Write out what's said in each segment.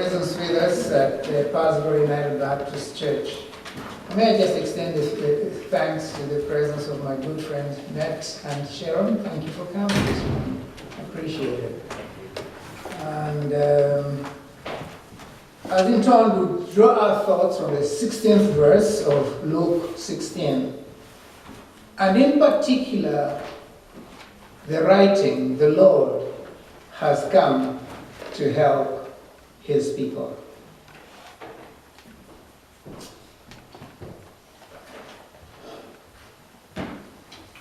presence with us at the Parrsboro United Baptist Church. May I just extend thanks to the presence of my good friends Matt and Sharon. Thank you for coming this morning. I appreciate it. And as in turn, we draw our thoughts from the 16th verse of Luke 16. And in particular, the writing, the Lord has come to help his people.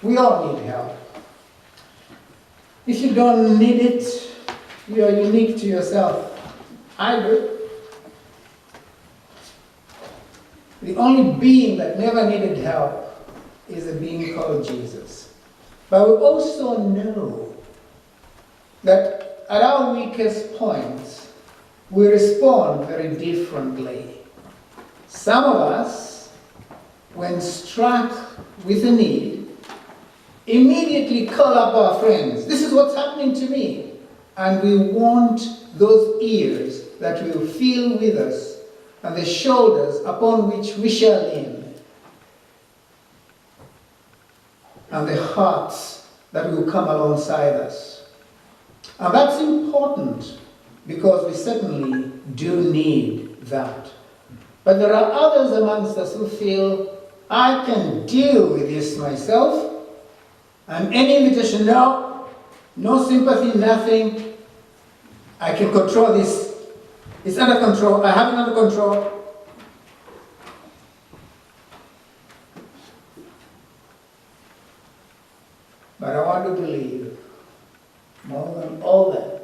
We all need help. If you don't need it, you are unique to yourself. I do. The only being that never needed help is a being called Jesus. But we also know that at our weakest points, we respond very differently. Some of us, when struck with a need, immediately call up our friends. This is what's happening to me. And we want those ears that will feel with us and the shoulders upon which we shall lean, and the hearts that will come alongside us. And that's important because we certainly do need that. But there are others amongst us who feel, I can deal with this myself, and any invitation, no sympathy, nothing. I can control this. It's under control. I have it under control. But I want to believe, more than all that,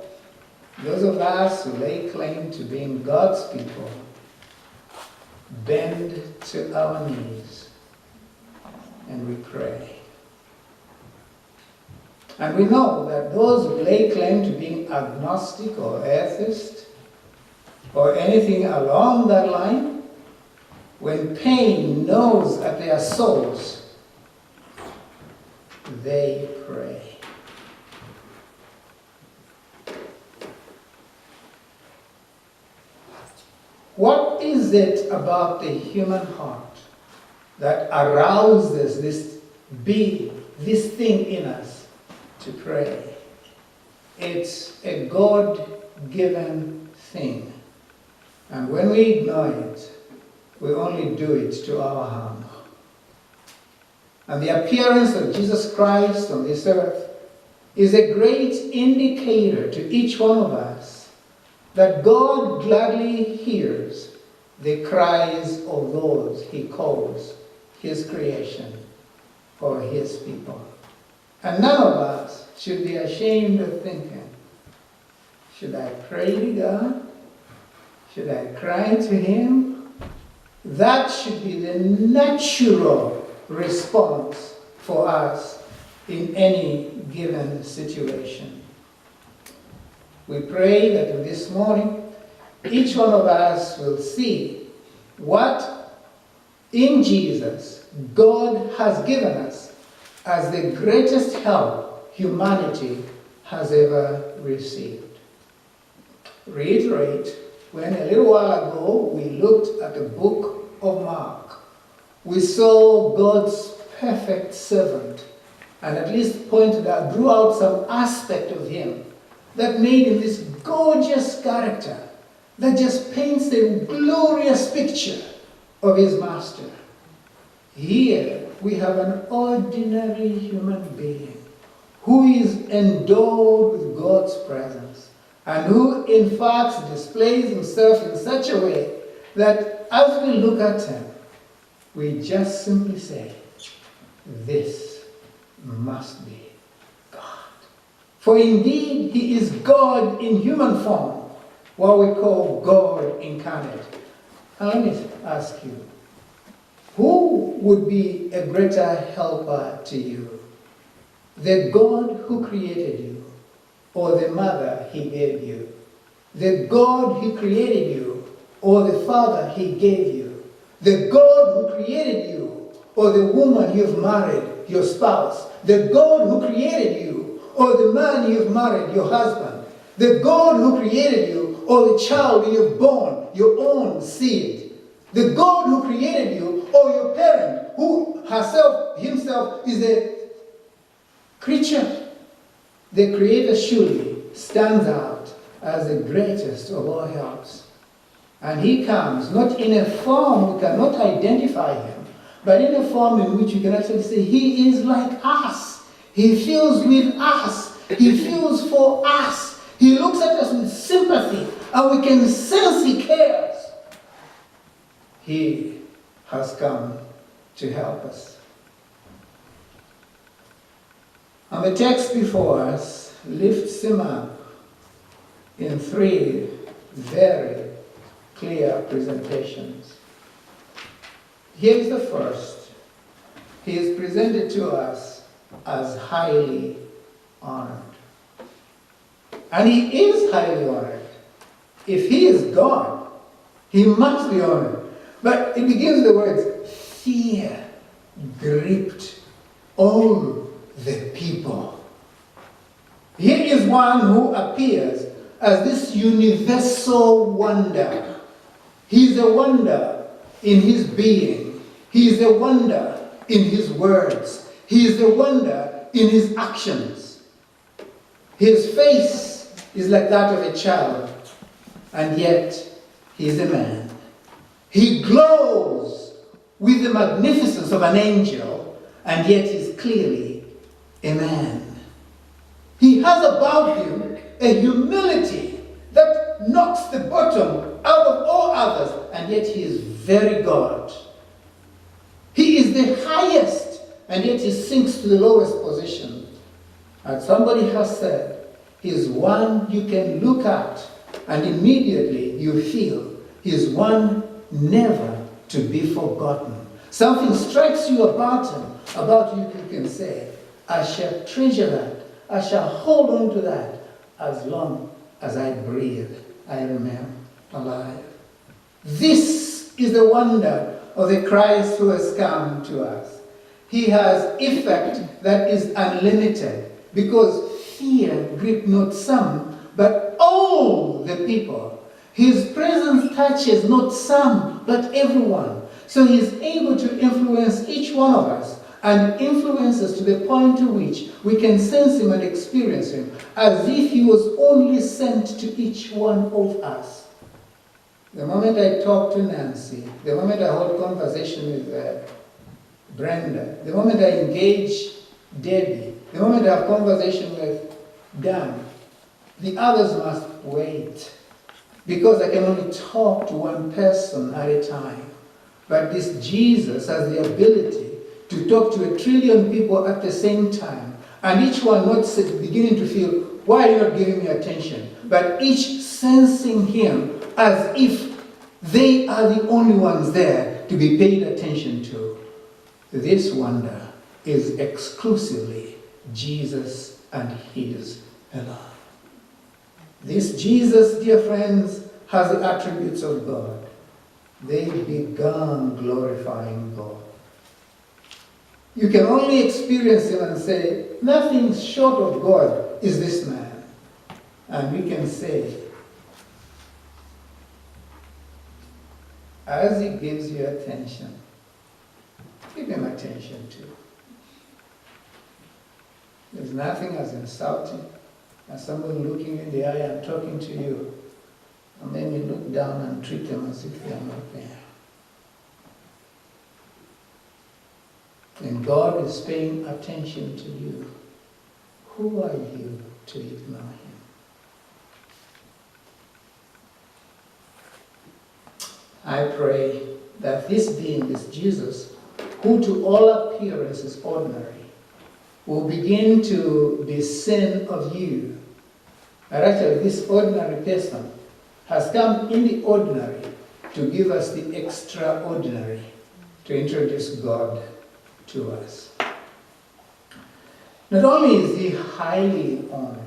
those of us who lay claim to being God's people bend to our knees and we pray. And we know that those who lay claim to being agnostic or atheist or anything along that line, when pain gnaws at their souls, they pray. What is it about the human heart that arouses this thing in us to pray? It's a God-given thing. And when we ignore it, we only do it to our harm. And the appearance of Jesus Christ on this earth is a great indicator to each one of us that God gladly hears the cries of those he calls his creation or his people. And none of us should be ashamed of thinking, should I pray to God? Should I cry to him? That should be the natural response for us in any given situation. We pray that this morning each one of us will see what in Jesus God has given us as the greatest help humanity has ever received. Reiterate, when a little while ago we looked at the book of Mark, we saw God's perfect servant and at least drew out some aspect of him that made him this gorgeous character that just paints a glorious picture of his master. Here we have an ordinary human being who is endowed with God's presence and who in fact displays himself in such a way that as we look at him, we just simply say, this must be God. For indeed, he is God in human form, what we call God incarnate. And let me ask you, who would be a greater helper to you? The God who created you, or the mother he gave you? The God who created you, or the father he gave you? The God who created you, or the woman you've married, your spouse? The God who created you, or the man you've married, your husband? The God who created you, or the child you've born, your own seed. The God who created you, or your parent, who himself is a creature. The Creator surely stands out as the greatest of all helps. And he comes not in a form we cannot identify him, but in a form in which you can actually say he is like us. He feels with us. He feels for us. He looks at us with sympathy, and we can sense he cares. He has come to help us. And the text before us lifts him up in three very clear presentations. Here's the first. He is presented to us as highly honored. And he is highly honored. If he is God, he must be honored. But it begins with the words, fear gripped all the people. Here is one who appears as this universal wonder. He's a wonder in his being. He's a wonder in his words. He's a wonder in his actions. His face is like that of a child, and yet he is a man. He glows with the magnificence of an angel, and yet is clearly a man. He has about him a humility that knocks the bottom out of all others, and yet he is very God. He is the highest, and yet he sinks to the lowest position. And somebody has said, he is one you can look at, and immediately you feel he is one never to be forgotten. Something strikes you about him, about you can say, I shall treasure that, I shall hold on to that as long as I breathe, I remain alive. This is the wonder of the Christ who has come to us. He has effect that is unlimited, because fear gripped not some, but all the people. His presence touches not some, but everyone. So he is able to influence each one of us, and influence us to the point to which we can sense him and experience him, as if he was only sent to each one of us. The moment I talk to Nancy, the moment I hold conversation with Brenda, the moment I engage Debbie, the moment I have conversation with Dan, the others must wait, because I can only talk to one person at a time. But this Jesus has the ability to talk to 1 trillion people at the same time, and each one not beginning to feel, why are you not giving me attention? But each sensing him as if they are the only ones there to be paid attention to. This wonder is exclusively Jesus and his alone. This Jesus, dear friends, has the attributes of God. They began glorifying God. You can only experience him and say, nothing short of God is this man. And we can say, as he gives you attention, give him attention too. There's nothing as insulting as someone looking in the eye and talking to you, and then you look down and treat them as if they are not there. And God is paying attention to you. Who are you to ignore him? I pray that this being, this Jesus, who to all appearance is ordinary, will begin to be seen of you. But actually, this ordinary person has come in the ordinary to give us the extraordinary, to introduce God to us. Not only is he highly honored,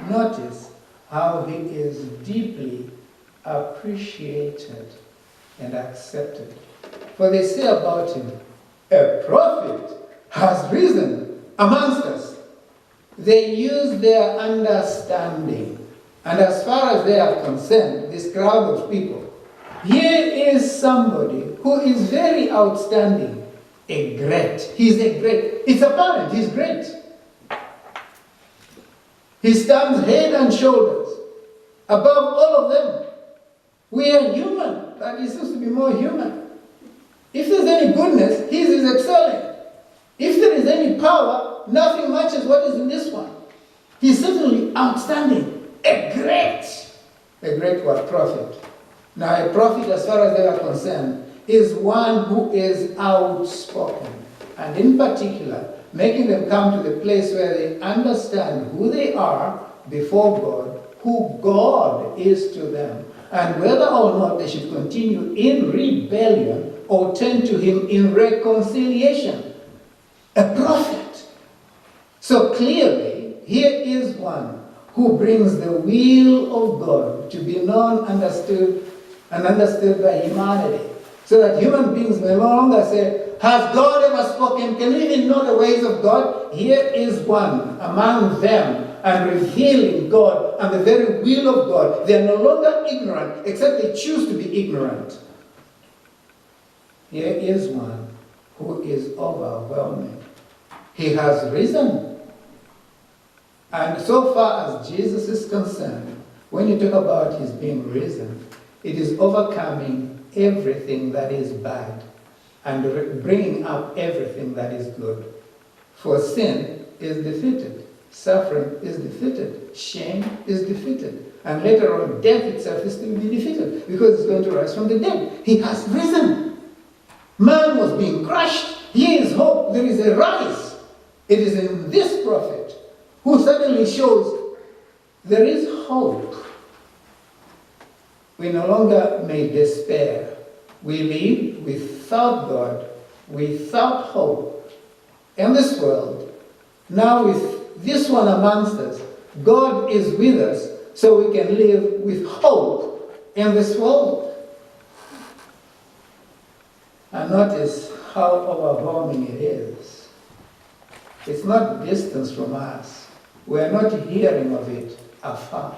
notice how he is deeply appreciated and accepted. For they say about him, a prophet has risen amongst us. They use their understanding And as far as they are concerned, this crowd of people, here is somebody who is very outstanding, a great. He's a great. It's apparent he's great. He stands head and shoulders above all of them. We are human, but he seems to be more human. If there's any goodness, his is excelling. If there is any power, nothing matches what is in this one. He's certainly outstanding. A great what? Prophet. Now, a prophet, as far as they are concerned, is one who is outspoken. And in particular, making them come to the place where they understand who they are before God, who God is to them, and whether or not they should continue in rebellion or turn to him in reconciliation. A prophet. So clearly, here is one who brings the will of God to be known, understood, and understood by humanity. So that human beings may no longer say, has God ever spoken? Can we even know the ways of God? Here is one among them and revealing God and the very will of God. They are no longer ignorant, except they choose to be ignorant. Here is one who is overwhelming. He has risen. And so far as Jesus is concerned, when you talk about his being risen, it is overcoming everything that is bad and bringing up everything that is good. For sin is defeated, suffering is defeated, shame is defeated, and later on death itself is to be defeated because it's going to rise from the dead. He has risen. Man was being crushed. Here is hope. There is a rise. It is in this prophet who suddenly shows there is hope. We no longer may despair. We live without God, without hope in this world. Now with this one amongst us, God is with us so we can live with hope in this world. And notice how overwhelming it is. It's not distance from us. We are not hearing of it afar,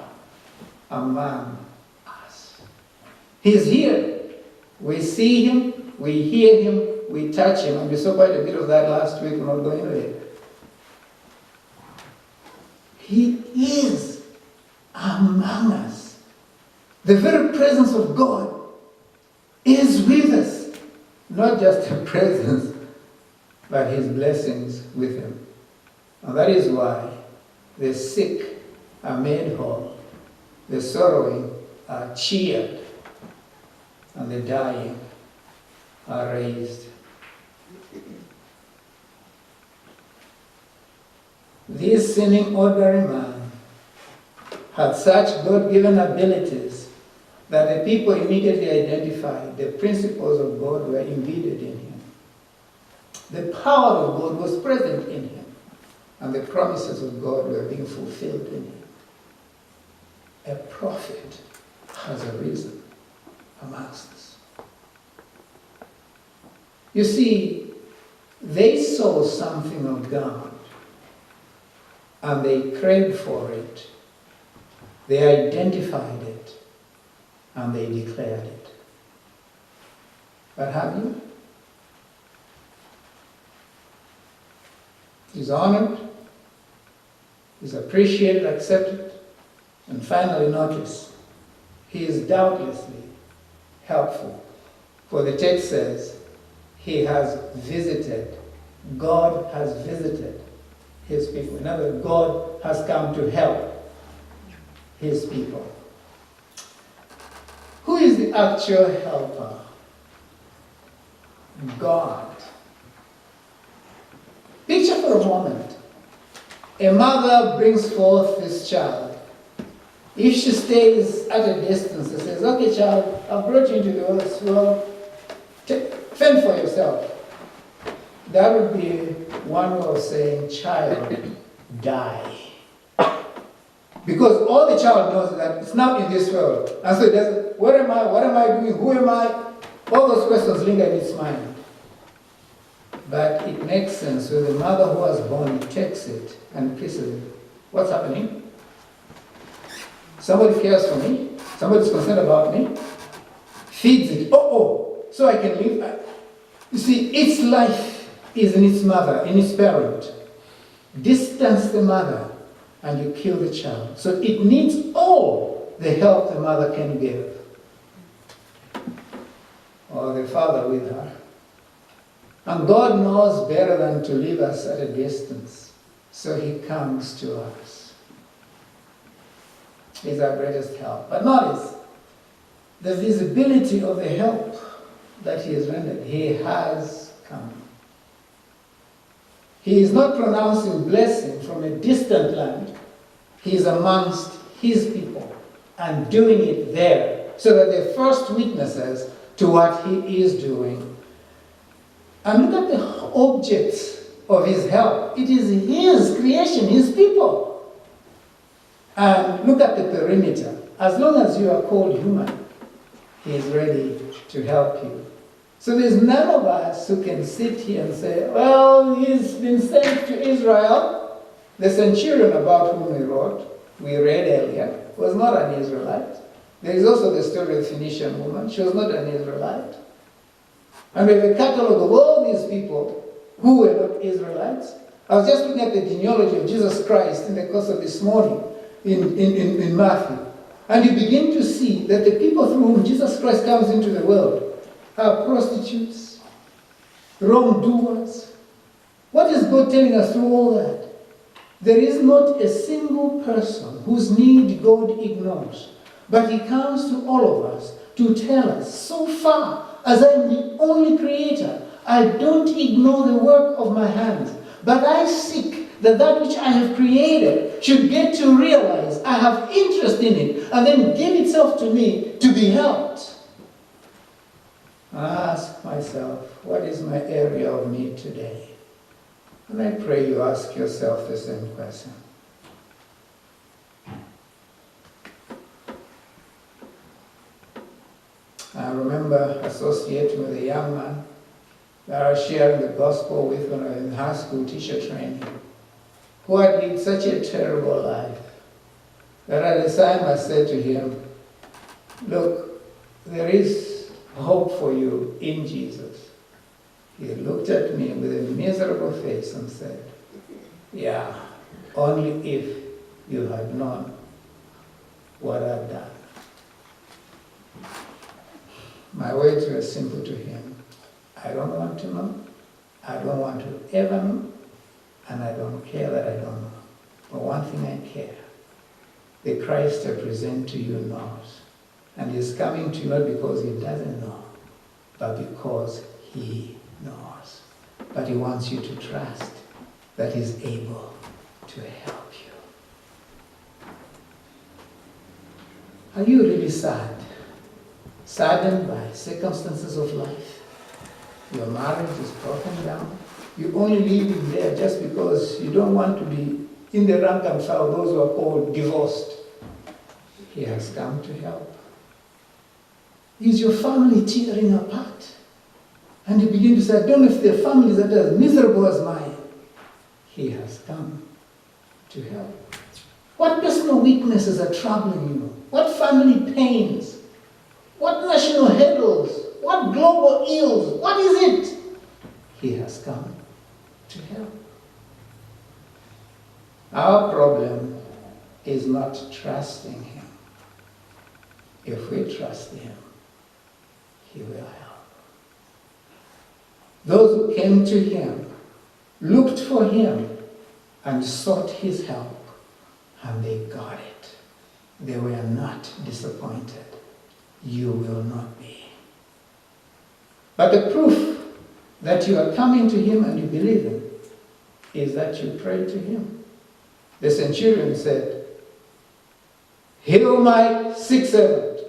among us. He's here. We see him, we hear him, we touch him. And we saw quite a bit of that last week. We're not going into it. He is among us. The very presence of God is with us. Not just a presence, but his blessings with him. And that is why the sick are made whole, the sorrowing are cheered, and the dying are raised. This sinning ordinary man had such God-given abilities that the people immediately identified the principles of God were embedded in him. The power of God was present in him, and the promises of God were being fulfilled in him. A prophet has arisen amongst us. You see, they saw something of God, and they craved for it. They identified it, and they declared it. But have you? He's honored, he's appreciated, accepted, and finally notice, he is doubtlessly helpful. For the text says, he has visited, God has visited his people. In other words, God has come to help his people. Who is the actual helper? God. Picture for a moment. A mother brings forth this child. If she stays at a distance and says, okay child, I've brought you into the world, fend for yourself. That would be one way of saying, child, die. Because all the child knows is that it's not in this world. And so it doesn't, what am I doing, who am I? All those questions linger in its mind. But it makes sense when the mother who was born takes it and kisses it. What's happening? Somebody cares for me. Somebody's concerned about me. Feeds it. So I can live. You see, its life is in its mother, in its parent. Distance the mother and you kill the child. So it needs all the help the mother can give. Or the father with her. And God knows better than to leave us at a distance. So he comes to us. He's our greatest help. But notice the visibility of the help that he has rendered. He has come. He is not pronouncing blessing from a distant land. He is amongst his people and doing it there so that they're first witnesses to what he is doing. And look at the objects of his help. It is his creation, his people. And look at the perimeter. As long as you are called human, he is ready to help you. So there's none of us who can sit here and say, well, he's been sent to Israel. The centurion about whom we read earlier, was not an Israelite. There is also the story of the Phoenician woman. She was not an Israelite. And we have a catalogue of all these people who were not Israelites. I was just looking at the genealogy of Jesus Christ in the course of this morning in Matthew. And you begin to see that the people through whom Jesus Christ comes into the world are prostitutes, wrongdoers. What is God telling us through all that? There is not a single person whose need God ignores, but he comes to all of us to tell us, so far as I'm the only creator, I don't ignore the work of my hands, but I seek that which I have created should get to realize I have interest in it and then give itself to me to be helped. I ask myself, what is my area of need today? And I pray you ask yourself the same question. I remember associating with a young man that I was sharing the gospel with when I was in high school teacher training, who had lived such a terrible life that at the time I said to him, look, there is hope for you in Jesus. He looked at me with a miserable face and said, yeah, only if you had known what I've done. My words were simple to him. I don't want to know. I don't want to ever know. And I don't care that I don't know. But one thing I care. The Christ I present to you knows. And he's coming to you not because he doesn't know, but because he knows. But he wants you to trust that he's able to help you. Are you really sad? Saddened by circumstances of life? Your marriage is broken down. You only leave it there just because you don't want to be in the rank and file those who are called divorced. He has come to help. Is your family tearing apart? And you begin to say, I don't know if their families are as miserable as mine. He has come to help. What personal weaknesses are troubling you? What family pains? What national hurdles? What global ills? What is it? He has come to help. Our problem is not trusting him. If we trust him, he will help. Those who came to him, looked for him, and sought his help, and they got it. They were not disappointed. You will not be. But the proof that you are coming to him and you believe him is that you pray to him. The centurion said, heal my sick servant.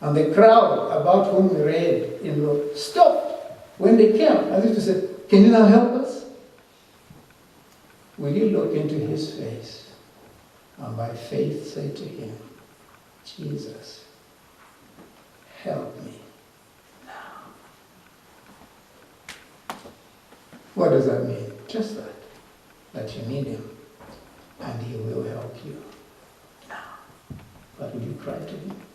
And the crowd about whom we read in Luke stopped when they came, as if to say, can you now help us? Will you look into his face and by faith say to him, Jesus, help me now. What does that mean? Just that you need him and he will help you now. cry to him.